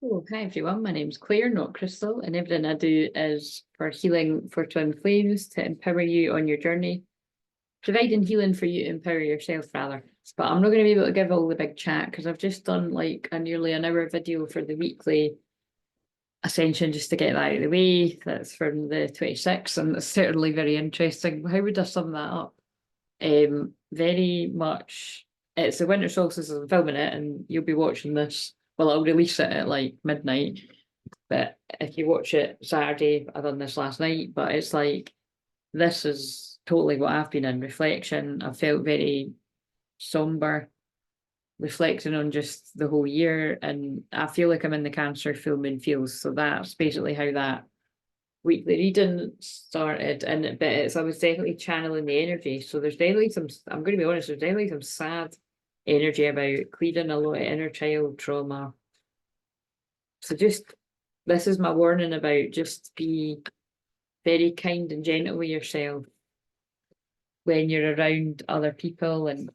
Oh, hi everyone, my name's Claire, not Crystal, and everything I do is for healing for twin flames to empower you on your journey, providing healing for you to empower yourself rather. But I'm not going to be able to give all the big chat because I've just done like a nearly an hour video for the weekly Ascension just to get that out of the way. That's from the 26th and it's certainly very interesting. How would I sum that up? Very much, it's the winter solstice as I'm filming it and you'll be watching this. Well, I'll release it at like midnight. But if you watch it Saturday, I done this last night, but it's like, this is totally what I've been in reflection. I felt very somber, reflecting on just the whole year. And I feel like I'm in the Cancer full moon feels. So that's basically how that weekly reading started. And but I was definitely channeling the energy. So there's definitely some, I'm going to be honest, there's definitely some sad energy about clearing a lot of inner child trauma. So just, this is my warning about just be very kind and gentle with yourself when you're around other people, and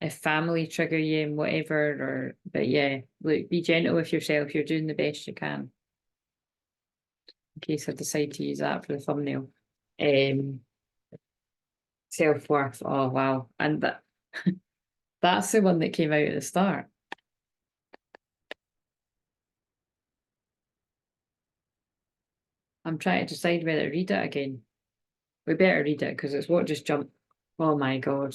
if family trigger you and whatever, or but yeah, look, be gentle with yourself. You're doing the best you can. In case I decide to use that for the thumbnail. Self-worth. Oh wow. And that's the one that came out at the start. I'm trying to decide whether to read it again. We better read it because it's what just jumped. Oh my god.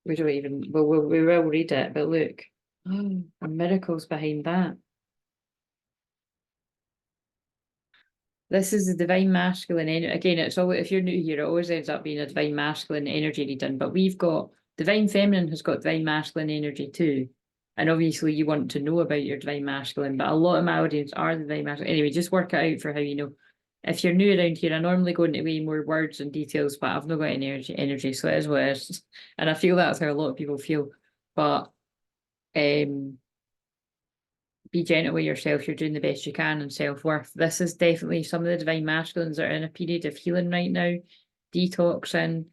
We don't even, well, we will read it, but look, oh, miracles behind that. This is the divine masculine energy. Again, it's all, if you're new here, it always ends up being a divine masculine energy reading, but we've got divine feminine has got divine masculine energy too. And obviously you want to know about your divine masculine, but a lot of my audience are the divine masculine. Anyway, just work it out for how you know. If you're new around here, I normally go into way more words and details, but I've not got any energy, so it is what it is. And I feel that's how a lot of people feel. But be gentle with yourself. You're doing the best you can, and self-worth. This is definitely some of the divine masculines that are in a period of healing right now, detoxing.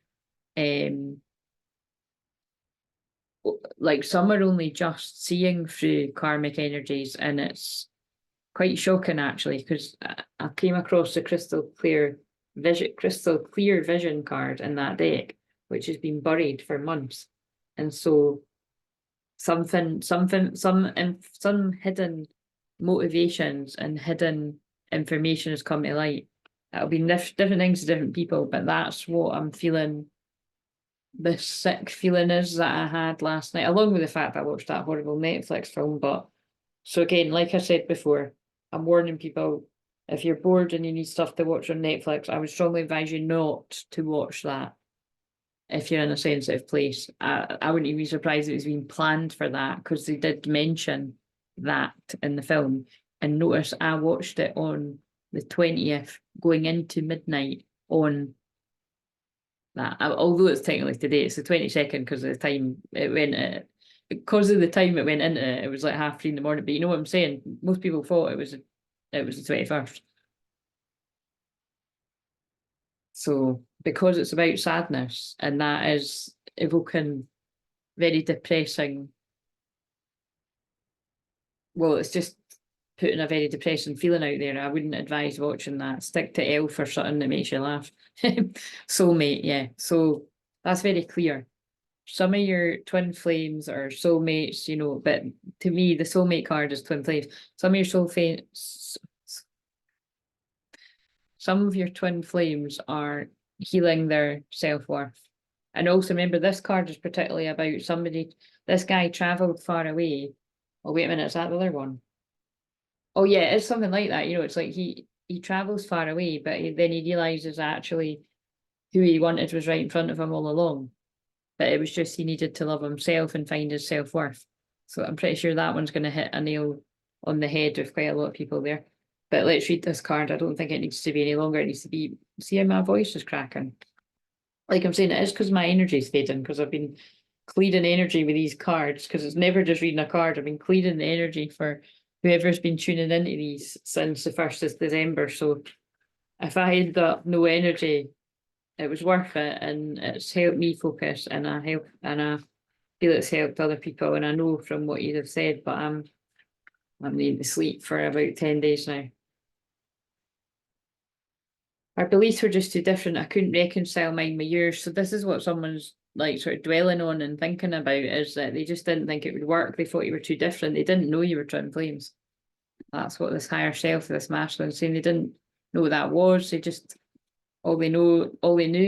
Like some are only just seeing through karmic energies, and it's quite shocking actually, because I came across the crystal clear vision card in that deck, which has been buried for months. And so some hidden motivations and hidden information has come to light. It'll be different things to different people, but that's what I'm feeling. The sick feeling is that I had last night, along with the fact that I watched that horrible Netflix film. But so again, like I said before, I'm warning people, if you're bored and you need stuff to watch on Netflix, I would strongly advise you not to watch that if you're in a sensitive place. I wouldn't even be surprised if it was being planned for that, because they did mention that in the film. And notice I watched it on the 20th, going into midnight on that. Although it's technically today, it's the 22nd because of the time it went. Because of the time it went into it, it was like 3:30 in the morning. But you know what I'm saying? Most people thought it was the 21st. So because it's about sadness, and that is evoking very depressing, well, it's just putting a very depressing feeling out there. I wouldn't advise watching that. Stick to Elf or something that makes you laugh. Soulmate, yeah. So that's very clear. Some of your twin flames or soulmates, you know, but to me, the soulmate card is twin flames. Some of your twin flames are healing their self-worth. And also remember, this card is particularly about somebody, this guy travelled far away. Oh, wait a minute, is that the other one? Oh yeah, it's something like that. You know, it's like he travels far away, but then he realizes actually who he wanted was right in front of him all along. But it was just he needed to love himself and find his self-worth. So I'm pretty sure that one's going to hit a nail on the head with quite a lot of people there. But let's read this card. I don't think it needs to be any longer. It needs to be, see how my voice is cracking. Like I'm saying, it is because my energy's fading, because I've been clearing energy with these cards, because it's never just reading a card. I've been clearing the energy for whoever's been tuning into these since the 1st of December. So if I had got no energy, it was worth it, and it's helped me focus, and I feel it's helped other people, and I know from what you have said, but I'm needing to sleep for about 10 days now. Our beliefs were just too different. I couldn't reconcile mine with yours. So this is what someone's like sort of dwelling on and thinking about, is that they just didn't think it would work. They thought you were too different. They didn't know you were twin flames. That's what this higher self, this masculine, saying. They didn't know what that was. They just, all they knew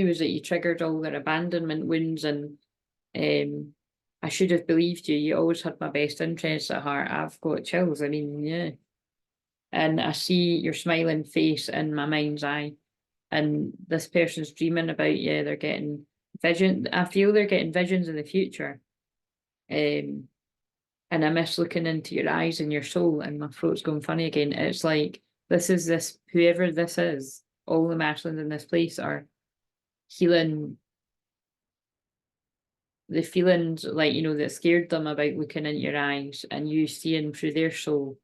was that you triggered all their abandonment wounds, and I should have believed you. You always had my best interests at heart. I've got chills. I mean, yeah. And I see your smiling face in my mind's eye. And this person's dreaming about you. They're getting vision. I feel they're getting visions in the future. And I miss looking into your eyes and your soul, and my throat's going funny again. It's like, this, whoever this is, all the masculines in this place are healing the feelings, like, you know, that scared them about looking into your eyes and you seeing through their soul.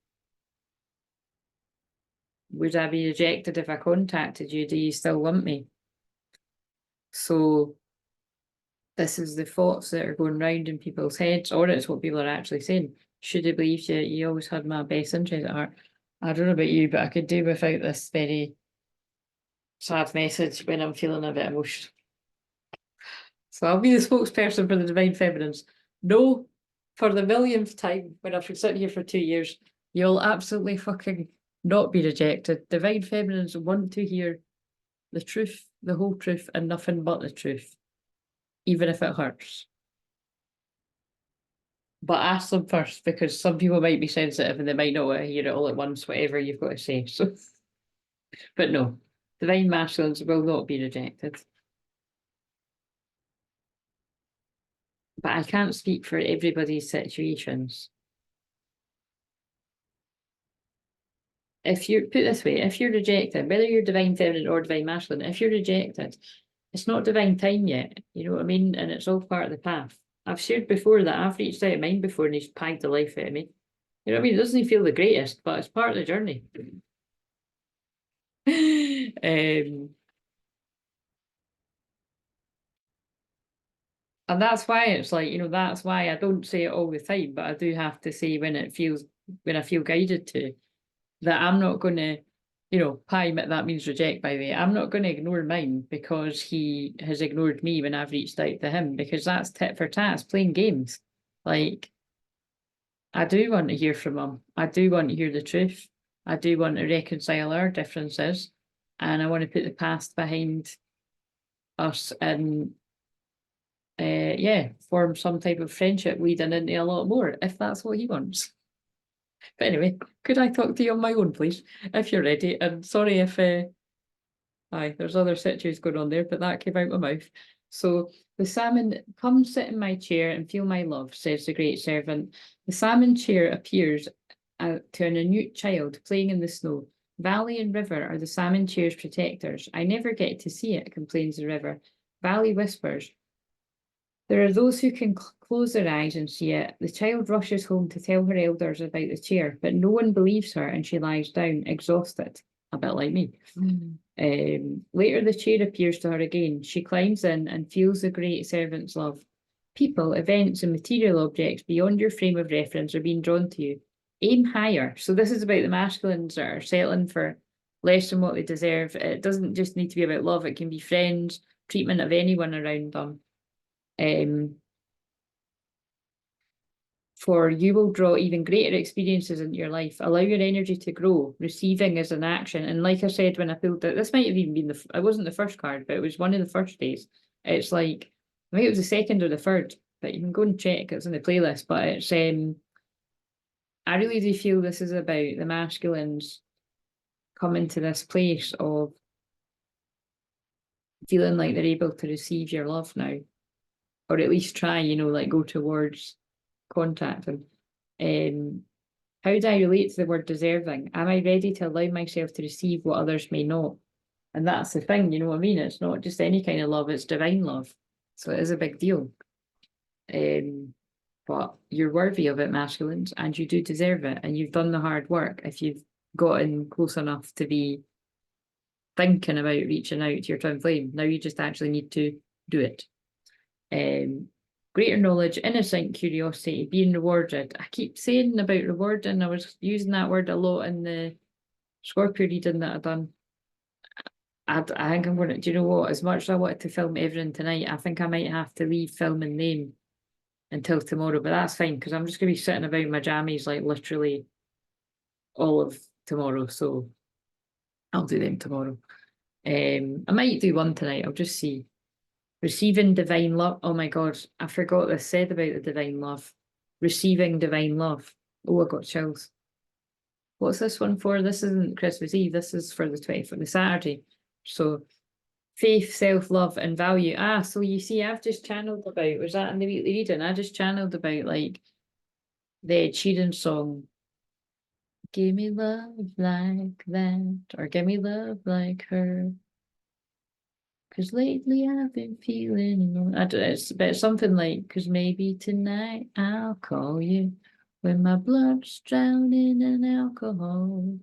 Would I be rejected if I contacted you? Do you still want me? So this is the thoughts that are going round in people's heads, or it's what people are actually saying. Should have believed you. You always had my best interest at heart. I don't know about you, but I could do without this very sad message when I'm feeling a bit emotional. So I'll be the spokesperson for the Divine Feminines. No, for the millionth time, when I've been sitting here for 2 years, you'll absolutely fucking not be rejected. Divine Feminines want to hear the truth, the whole truth, and nothing but the truth, even if it hurts. But ask them first, because some people might be sensitive and they might not want to hear it all at once, whatever you've got to say. So, but no, Divine Masculines will not be rejected. But I can't speak for everybody's situations. If you're, put it this way, if you're rejected, whether you're Divine Feminine or Divine Masculine, if you're rejected, it's not divine time yet, you know what I mean? And it's all part of the path. I've shared before that I've reached out of mine before and he's pagged the life out of me. You know what I mean? It doesn't feel the greatest, but it's part of the journey. And that's why it's like, you know, that's why I don't say it all the time, but I do have to say when I feel guided to, that I'm not going to, you know, that means reject, by the way. I'm not going to ignore mine because he has ignored me when I've reached out to him, because that's tit for tat, it's playing games. Like, I do want to hear from him. I do want to hear the truth. I do want to reconcile our differences, and I want to put the past behind us and form some type of friendship leading into a lot more, if that's what he wants. But anyway, could I talk to you on my own, please, if you're ready? And sorry if there's other situations going on there, but that came out my mouth. So the salmon, come sit in my chair and feel my love, says the great servant. The salmon chair appears to an minute child playing in the snow. Valley and river are the salmon chair's protectors. I never get to see it, complains the river. Valley whispers, there are those who can close their eyes and see it. The child rushes home to tell her elders about the chair, but no one believes her and she lies down, exhausted, a bit like me. Later, the chair appears to her again. She climbs in and feels the great servant's love. People, events, and material objects beyond your frame of reference are being drawn to you. Aim higher. So this is about the masculines that are settling for less than what they deserve. It doesn't just need to be about love. It can be friends, treatment of anyone around them. For you will draw even greater experiences into your life. Allow your energy to grow. Receiving is an action. And like I said, when I pulled it, this might have even been it wasn't the first card, but it was one of the first days. It's like, I think it was the second or the third, but you can go and check, it's in the playlist. But it's, I really do feel this is about the masculines coming to this place of feeling like they're able to receive your love now, or at least try, you know, like go towards contact. And how do I relate to the word deserving? Am I ready to allow myself to receive what others may not? And that's the thing, you know what I mean? It's not just any kind of love, it's divine love. So it is a big deal. But you're worthy of it, masculines, and you do deserve it. And you've done the hard work if you've gotten close enough to be thinking about reaching out to your twin flame. Now you just actually need to do it. Greater knowledge, innocent curiosity, being rewarded. I keep saying about rewarding. I was using that word a lot in the Scorpio reading that I've done. I think I'm going to, do you know what? As much as I wanted to film everything tonight, I think I might have to leave filming them until tomorrow, but that's fine because I'm just going to be sitting about my jammies like literally all of tomorrow. So I'll do them tomorrow. I might do one tonight. I'll just see. Receiving divine love. Oh my God, I forgot this said about the divine love. Receiving divine love. Oh, I got chills. What's this one for? This isn't Christmas Eve. This is for the 24th, the Saturday. So faith, self-love and value. Ah, so you see, I've just channeled about, was that in the weekly reading? I just channeled about like the Ed Sheeran song, give me love like that, or give me love like her. Because lately I've been feeling, I don't know, it's about something like, because maybe tonight I'll call you when my blood's drowning in alcohol.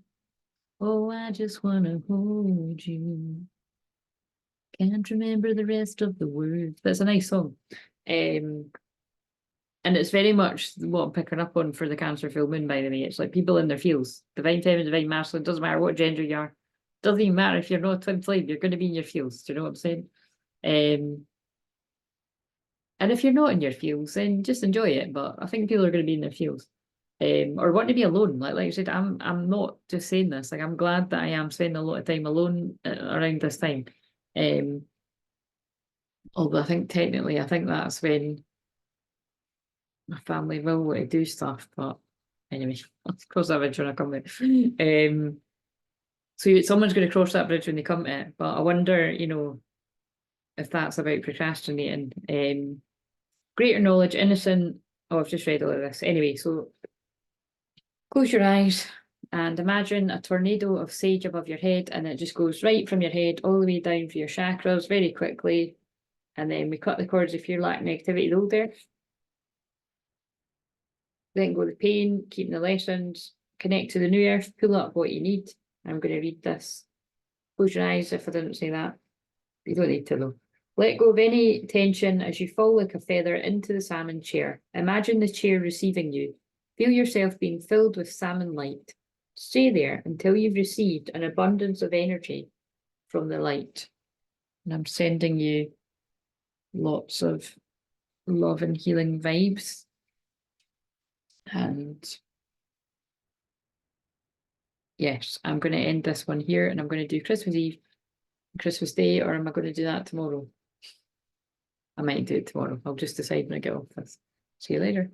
Oh, I just want to hold you. Can't remember the rest of the words. But it's a nice song. And it's very much what I'm picking up on for the Cancer full moon, by the way. It's like people in their feels. Divine feminine, divine masculine, doesn't matter what gender you are. Doesn't even matter if you're not a twin flame, you're going to be in your feels. Do you know what I'm saying? And if you're not in your feels, then just enjoy it. But I think people are going to be in their feels. Or want to be alone. Like I said, I'm not just saying this. Like I'm glad that I am spending a lot of time alone around this time. Although I think technically, I think that's when my family will want to do stuff. But anyway, I'll cross that bridge when I come back. So someone's going to cross that bridge when they come to it. But I wonder, you know, if that's about procrastinating. Greater knowledge, innocent. Oh, I've just read all of this. Anyway, so close your eyes and imagine a tornado of sage above your head, and it just goes right from your head all the way down for your chakras very quickly. And then we cut the cords if you're lacking activity the old earth. Then go the pain, keeping the lessons, connect to the new earth, pull up what you need. I'm going to read this. Close your eyes if I didn't say that. You don't need to though. Let go of any tension as you fall like a feather into the salmon chair. Imagine the chair receiving you. Feel yourself being filled with salmon light. Stay there until you've received an abundance of energy from the light. And I'm sending you lots of love and healing vibes. And yes, I'm going to end this one here, and I'm going to do Christmas Eve, Christmas Day, or am I going to do that tomorrow? I might do it tomorrow. I'll just decide when I get off this. See you later.